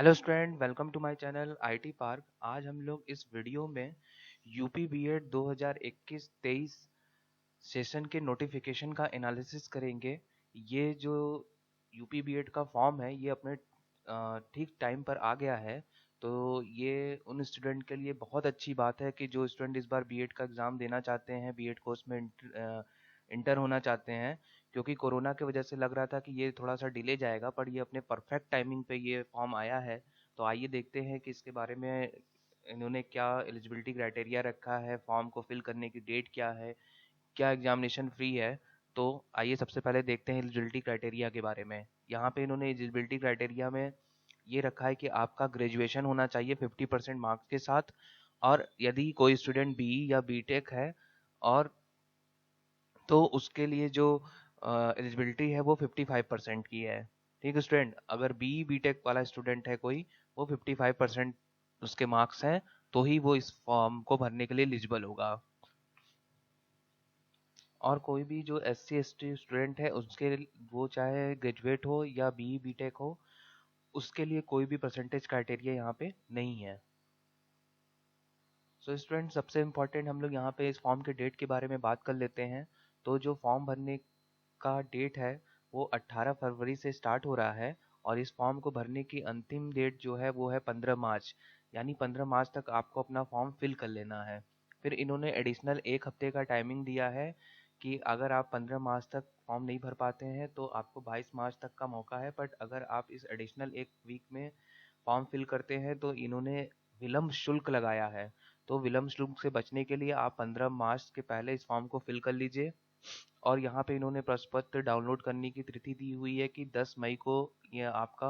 Hello student, welcome to my channel IT park. आज हम लोग इस वीडियो में यूपी बीएड 2021-23 सेशन के नोटिफिकेशन का एनालिसिस करेंगे। ये जो यूपी बीएड का फॉर्म है ये अपने ठीक टाइम पर आ गया है। तो ये उन स्टूडेंट के लिए बहुत अच्छी बात है कि जो स्टूडेंट इस बार बीएड का एग्ज़ाम देना चाहते हैं, बीएड कोर्स में इंटर होना चाहते हैं। क्योंकि कोरोना की वजह से लग रहा था कि ये थोड़ा सा डिले जाएगा, पर ये अपने परफेक्ट टाइमिंग पे ये फॉर्म आया है। तो आइए देखते हैं कि इसके बारे में इन्होंने क्या एलिजिबिलिटी क्राइटेरिया रखा है, फॉर्म को फिल करने की डेट क्या है, क्या एग्जामिनेशन फ्री है। तो आइए सबसे पहले देखते हैं एलिजिबिलिटी क्राइटेरिया के बारे में। यहाँ पे इन्होंने एलिजिबिलिटी क्राइटेरिया में ये रखा है कि आपका ग्रेजुएशन होना चाहिए 50% मार्क्स के साथ, और यदि कोई स्टूडेंट बीई या बीटेक है और तो उसके लिए जो एलिजिबिलिटी है वो 55% की है। ठीक है स्टूडेंट, अगर बीई बीटेक वाला स्टूडेंट है कोई, वो 55% उसके मार्क्स हैं, तो ही वो इस फॉर्म को भरने के लिए एलिजिबल होगा। और कोई भी जो S C S T student है उसके, वो चाहे ग्रेजुएट हो या बीई बीटेक हो, उसके लिए कोई भी परसेंटेज क्राइटेरिया यहाँ पे नहीं है। सो स्टूडेंट, सबसे इम्पोर्टेंट हम लोग यहाँ पे इस फॉर्म के डेट के बारे में बात कर लेते हैं। तो जो फॉर्म भरने का डेट है वो 18 फरवरी से स्टार्ट हो रहा है, और इस फॉर्म को भरने की अंतिम डेट जो है वो है 15 मार्च। यानी 15 मार्च तक आपको अपना फॉर्म फिल कर लेना है। फिर इन्होंने एडिशनल एक हफ्ते का टाइमिंग दिया है कि अगर आप 15 मार्च तक फॉर्म नहीं भर पाते हैं तो आपको 22 मार्च तक का मौका है। बट अगर आप इस एडिशनल एक वीक में फॉर्म फिल करते हैं तो इन्होंने विलम्ब शुल्क लगाया है। तो विलम्ब शुल्क से बचने के लिए आप 15 मार्च के पहले इस फॉर्म को फिल कर लीजिए। और यहाँ पे इन्होंने प्रश्न पत्र डाउनलोड करने की तिथि दी हुई है कि 10 मई को ये आपका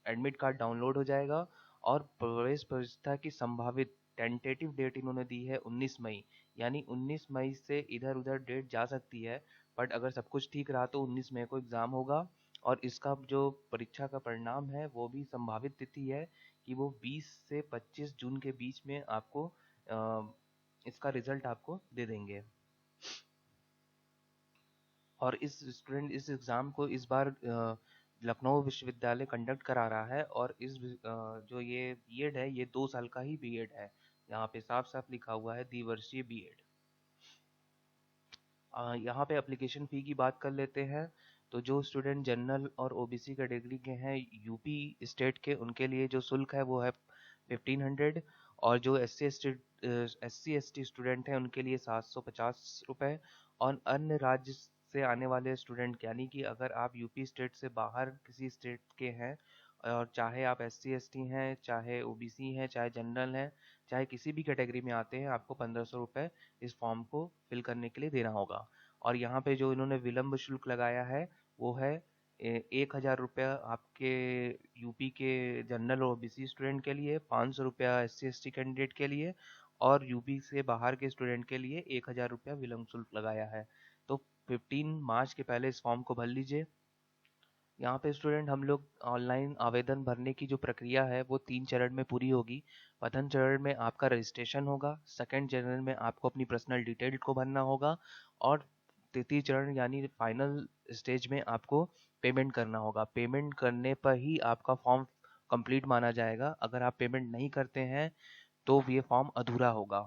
एडमिट कार्ड डाउनलोड हो जाएगा। और प्रवेश परीक्षा की संभावित टेंटेटिव डेट इन्होंने दी है 19 मई। यानी 19 मई से इधर उधर डेट जा सकती है, बट अगर सब कुछ ठीक रहा तो 19 मई को एग्ज़ाम होगा। और इसका जो परीक्षा का परिणाम है वो भी संभावित तिथि है कि वो 20 से 25 जून के बीच में आपको इसका रिजल्ट आपको दे देंगे। और इस स्टूडेंट इस एग्ज़ाम को इस बार लखनऊ विश्वविद्यालय कंडक्ट करा रहा है। और जो ये बीएड है ये 2 साल का ही बीएड है। यहाँ पे साफ साफ लिखा हुआ है द्विवर्षीय बीएड। यहाँ पे एप्लीकेशन फ़ी की बात कर लेते हैं। तो जो स्टूडेंट जनरल और ओबीसी कैटेगरी के हैं यूपी स्टेट के, उनके लिए जो शुल्क है वो है 1500। और जो S C S T student हैं उनके लिए 750 रुपये। और अन्य राज्य से आने वाले स्टूडेंट, यानी कि अगर आप यूपी स्टेट से बाहर किसी स्टेट के हैं, और चाहे आप एस सी एस टी हैं, चाहे ओबीसी हैं, चाहे जनरल हैं, चाहे किसी भी कैटेगरी में आते हैं, आपको 1500 रुपये इस फॉर्म को फिल करने के लिए देना होगा। और यहाँ पे जो इन्होंने विलम्ब शुल्क लगाया है वो है 1000 रुपया आपके यूपी के जनरल और ओबीसी स्टूडेंट के लिए, 500 रुपया S C S T candidate के लिए, और यूपी से बाहर के स्टूडेंट के लिए 1000 रुपया विलम्ब शुल्क लगाया है। तो 15 मार्च के पहले इस फॉर्म को भर लीजिए। यहाँ पे स्टूडेंट हम लोग ऑनलाइन आवेदन भरने की जो प्रक्रिया है वो 3 चरण में पूरी होगी। प्रथम चरण में आपका रजिस्ट्रेशन होगा, सेकंड चरण में आपको अपनी पर्सनल डिटेल को भरना होगा, और तृतीय चरण यानी फाइनल स्टेज में आपको पेमेंट करना होगा। पेमेंट करने पर ही आपका फॉर्म कंप्लीट माना जाएगा। अगर आप पेमेंट नहीं करते हैं तो ये फॉर्म अधूरा होगा।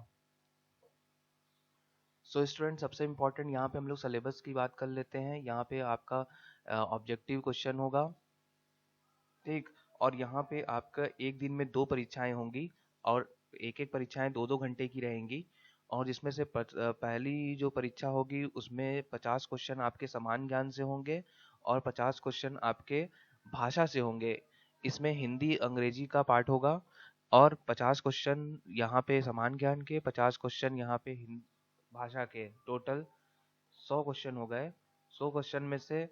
सो स्टूडेंट, सबसे इम्पोर्टेंट यहाँ पे हम लोग सिलेबस की बात कर लेते हैं। यहाँ पे आपका ऑब्जेक्टिव क्वेश्चन होगा, ठीक। और यहाँ पे आपका एक दिन में 2 परीक्षाएं होंगी, और एक एक परीक्षाएं 2-2 घंटे की रहेंगी। और जिसमें से पहली जो परीक्षा होगी उसमें 50 क्वेश्चन आपके समान ज्ञान से होंगे, और 50 क्वेश्चन आपके भाषा से होंगे। इसमें हिंदी अंग्रेजी का पार्ट होगा। और 50 क्वेश्चन यहाँ पे समान ज्ञान के, 50 क्वेश्चन यहाँ पे भाषा के, टोटल 100 क्वेश्चन हो गए। 100 क्वेश्चन में से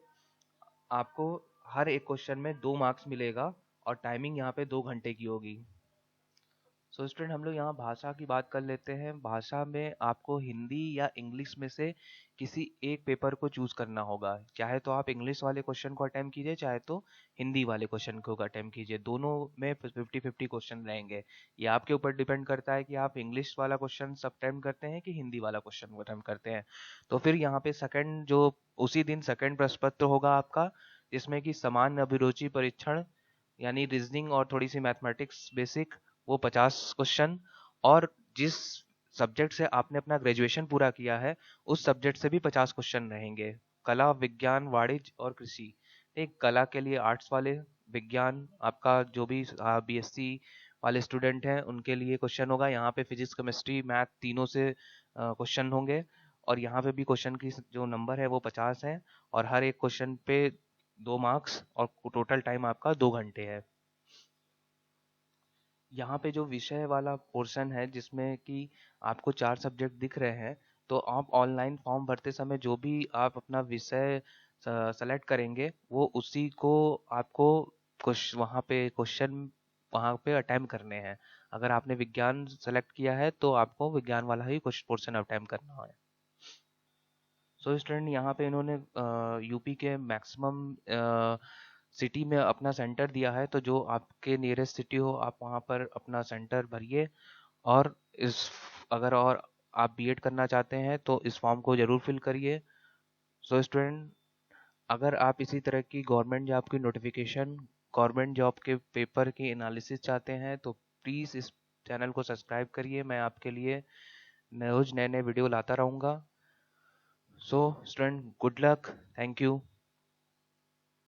आपको हर एक क्वेश्चन में 2 मार्क्स मिलेगा, और टाइमिंग यहाँ पे 2 घंटे की होगी। सो स्टूडेंट, हम लोग यहाँ भाषा की बात कर लेते हैं। भाषा में आपको हिंदी या इंग्लिश में से किसी एक पेपर को चूज करना होगा। चाहे तो आप इंग्लिश वाले क्वेश्चन को अटेम्प्ट कीजिए, चाहे तो हिंदी वाले क्वेश्चन को अटेम्प्ट कीजिए। दोनों में 50-50 क्वेश्चन रहेंगे। ये आपके ऊपर डिपेंड करता है कि आप इंग्लिश वाला क्वेश्चन अटेम्प्ट करते हैं कि हिंदी वाला क्वेश्चन को अटेम्प्ट करते हैं। तो फिर यहाँ पे सेकंड जो उसी दिन सेकंड प्रश्न पत्र होगा आपका, जिसमें कि समान अभिरुचि परीक्षण यानी रीजनिंग और थोड़ी सी मैथमेटिक्स बेसिक, वो 50 क्वेश्चन। और जिस सब्जेक्ट से आपने अपना ग्रेजुएशन पूरा किया है उस सब्जेक्ट से भी 50 क्वेश्चन रहेंगे। कला, विज्ञान, वाणिज्य और कृषि। एक कला के लिए आर्ट्स वाले, विज्ञान आपका जो भी बीएससी वाले स्टूडेंट हैं उनके लिए क्वेश्चन होगा। यहाँ पे फिजिक्स, केमिस्ट्री, मैथ तीनों से क्वेश्चन होंगे। और यहाँ पे भी क्वेश्चन की जो नंबर है वो 50 है, और हर एक क्वेश्चन पे 2 मार्क्स, और टोटल टाइम आपका 2 घंटे है। यहाँ पे जो विषय वाला पोर्शन है जिसमें कि आपको 4 सब्जेक्ट दिख रहे हैं, तो आप ऑनलाइन फॉर्म भरते समय जो भी आप अपना विषय सेलेक्ट करेंगे वो उसी को आपको कुछ वहाँ पे क्वेश्चन वहाँ पे अटेम्प्ट करने हैं। अगर आपने विज्ञान सेलेक्ट किया है तो आपको विज्ञान वाला ही कुछ पोर्शन अटेम्प्ट करना है। सो स्टूडेंट, यहाँ पे इन्होंने यूपी के मैक्सिमम सिटी में अपना सेंटर दिया है, तो जो आपके नियरेस्ट सिटी हो आप वहाँ पर अपना सेंटर भरिए। और इस अगर और आप बीएड करना चाहते हैं तो इस फॉर्म को ज़रूर फिल करिए। सो स्टूडेंट, अगर आप इसी तरह की गवर्नमेंट जॉब की नोटिफिकेशन, गवर्नमेंट जॉब के पेपर की एनालिसिस चाहते हैं तो प्लीज़ इस चैनल को सब्सक्राइब करिए। मैं आपके लिए रोज नए नए वीडियो लाता रहूँगा। So student, good luck, thank you.